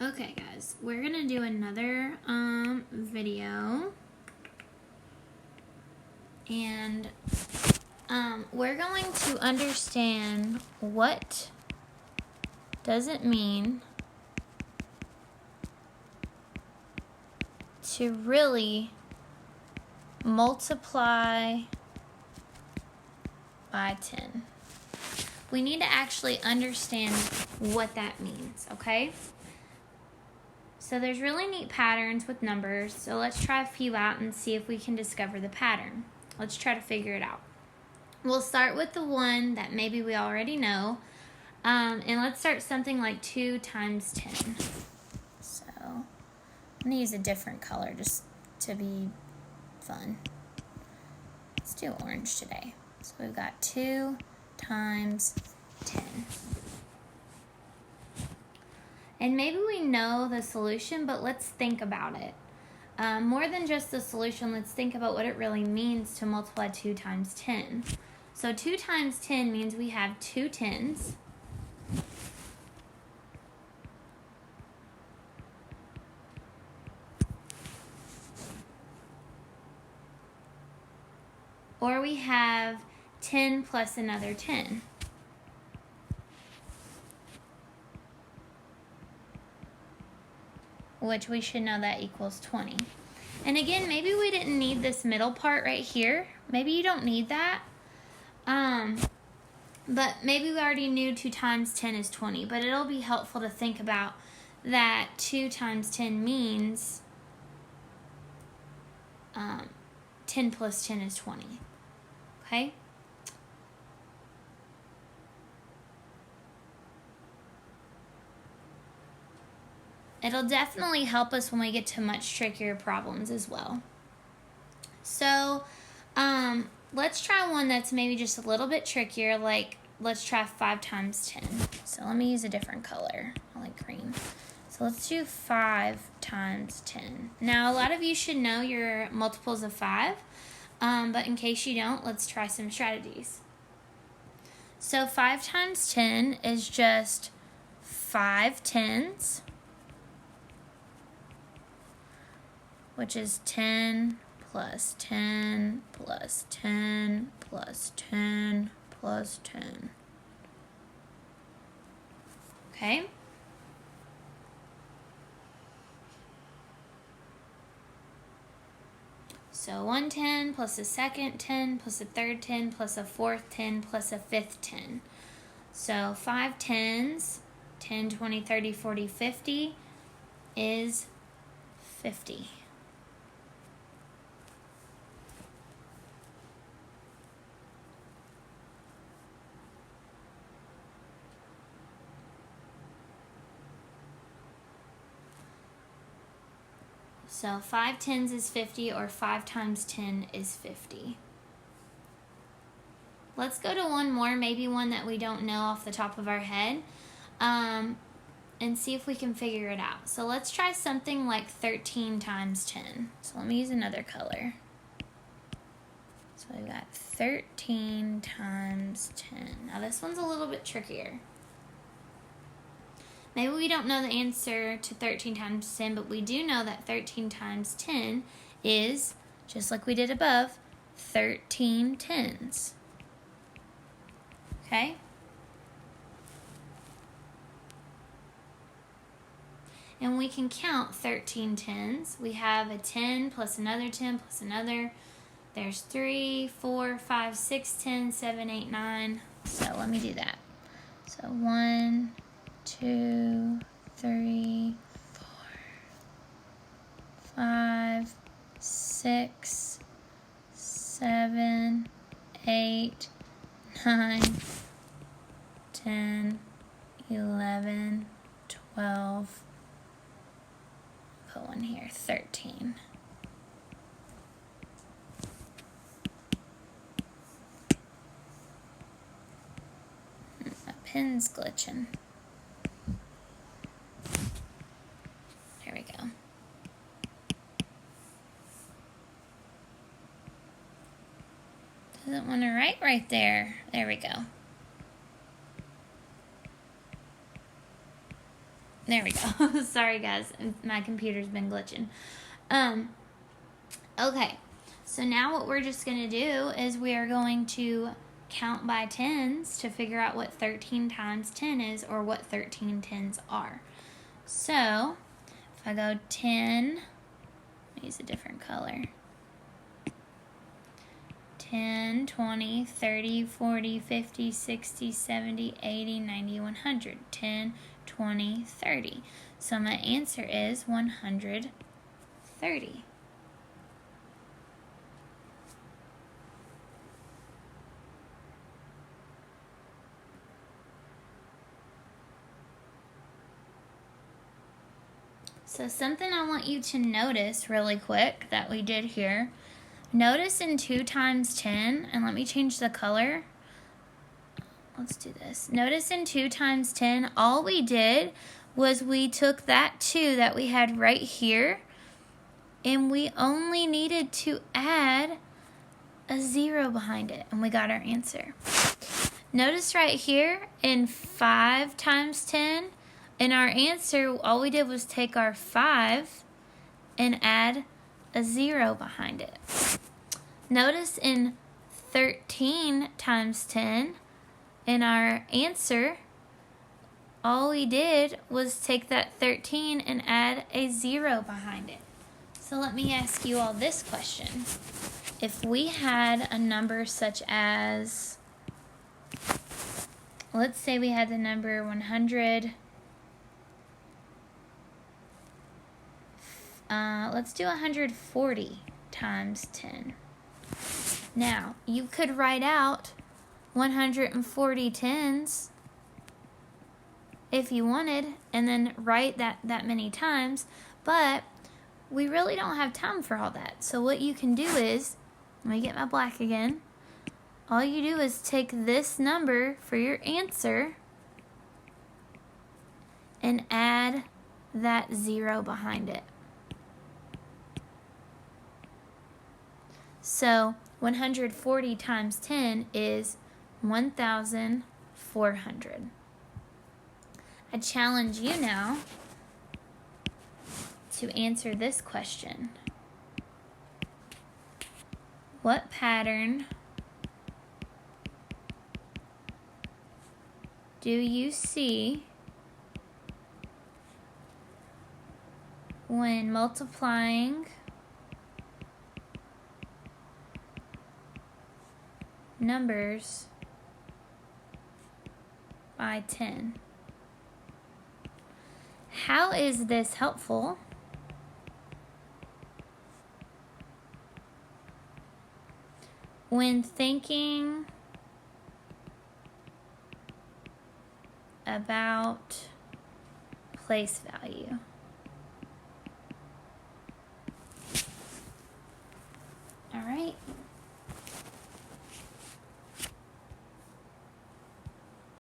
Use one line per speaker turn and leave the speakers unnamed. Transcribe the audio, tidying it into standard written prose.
Okay guys, we're gonna do another video, and we're going to understand what does it mean to really multiply by 10. We need to actually understand what that means, okay? So there's really neat patterns with numbers, so let's try a few out and see if we can discover the pattern. Let's try to figure it out. We'll start with the one that maybe we already know, and let's start something like 2 times 10. So I'm going to use a different color just to be fun. Let's do orange today. So we've got 2 times 10. And maybe we know the solution, but let's think about it. More than just the solution, let's think about what it really means to multiply 2 times 10. So 2 times 10 means we have 2 10s. Or we have 10 plus another 10. Which we should know that equals 20. And again, maybe we didn't need this middle part right here. Maybe you don't need that. But maybe we already knew 2 times 10 is 20. But it'll be helpful to think about that 2 times 10 means 10 plus 10 is 20. Okay? It'll definitely help us when we get to much trickier problems as well. So, let's try one that's maybe just a little bit trickier, like let's try 5 times 10. So let me use a different color. I like green. So let's do 5 times 10. Now, a lot of you should know your multiples of 5, but in case you don't, let's try some strategies. So 5 times 10 is just 5 10s, which is 10 plus 10 plus 10 plus 10 plus 10. Okay? So 1 10 plus a second 10 plus a third 10 plus a fourth 10 plus a fifth 10. So 5 10s, 10, 20, 30, 40, 50 is 50. So 5 10s is 50, or 5 times 10 is 50. Let's go to one more, maybe one that we don't know off the top of our head, and see if we can figure it out. So let's try something like 13 times 10. So let me use another color. So we've got 13 times 10. Now this one's a little bit trickier. Maybe we don't know the answer to 13 times 10, but we do know that 13 times 10 is, just like we did above, 13 10s. Okay? And we can count 13 10s. We have a 10 plus another 10 plus another. There's 3, 4, 5, 6, 10, 7, 8, 9. So let me do that. So 1, 2, 3, 4, 5, 6, 7, 8, 9, 10, 11, 12. Put one here, 13. My pen's glitching. There we go. Doesn't want to write right there. There we go. There we go. Sorry, guys. My computer's been glitching. Okay. So now what we're just going to do is we are going to count by tens to figure out what 13 times 10 is, or what 13 tens are. So if I go 10, I'll use a different color. 10, 20, 30, 40, 50, 60, 70, 80, 90, 100. 10, 20, 30. So my answer is 130. So something I want you to notice really quick that we did here. Notice in 2 times 10, and let me change the color. Let's do this. Notice in 2 times 10, all we did was we took that 2 that we had right here, and we only needed to add a 0 behind it, and we got our answer. Notice right here in 5 times 10, in our answer, all we did was take our 5 and add a 0 behind it. Notice in 13 times 10, in our answer, all we did was take that 13 and add a 0 behind it. So let me ask you all this question. If we had a number such as, let's say we had the number 100, let's do 140 times 10. Now, you could write out 140 tens if you wanted, and then write that many times, but we really don't have time for all that. So what you can do is, let me get my black again. All you do is take this number for your answer and add that 0 behind it. So 140 times 10 is 1,400. I challenge you now to answer this question. What pattern do you see when multiplying numbers by 10? How is this helpful? When thinking about place value?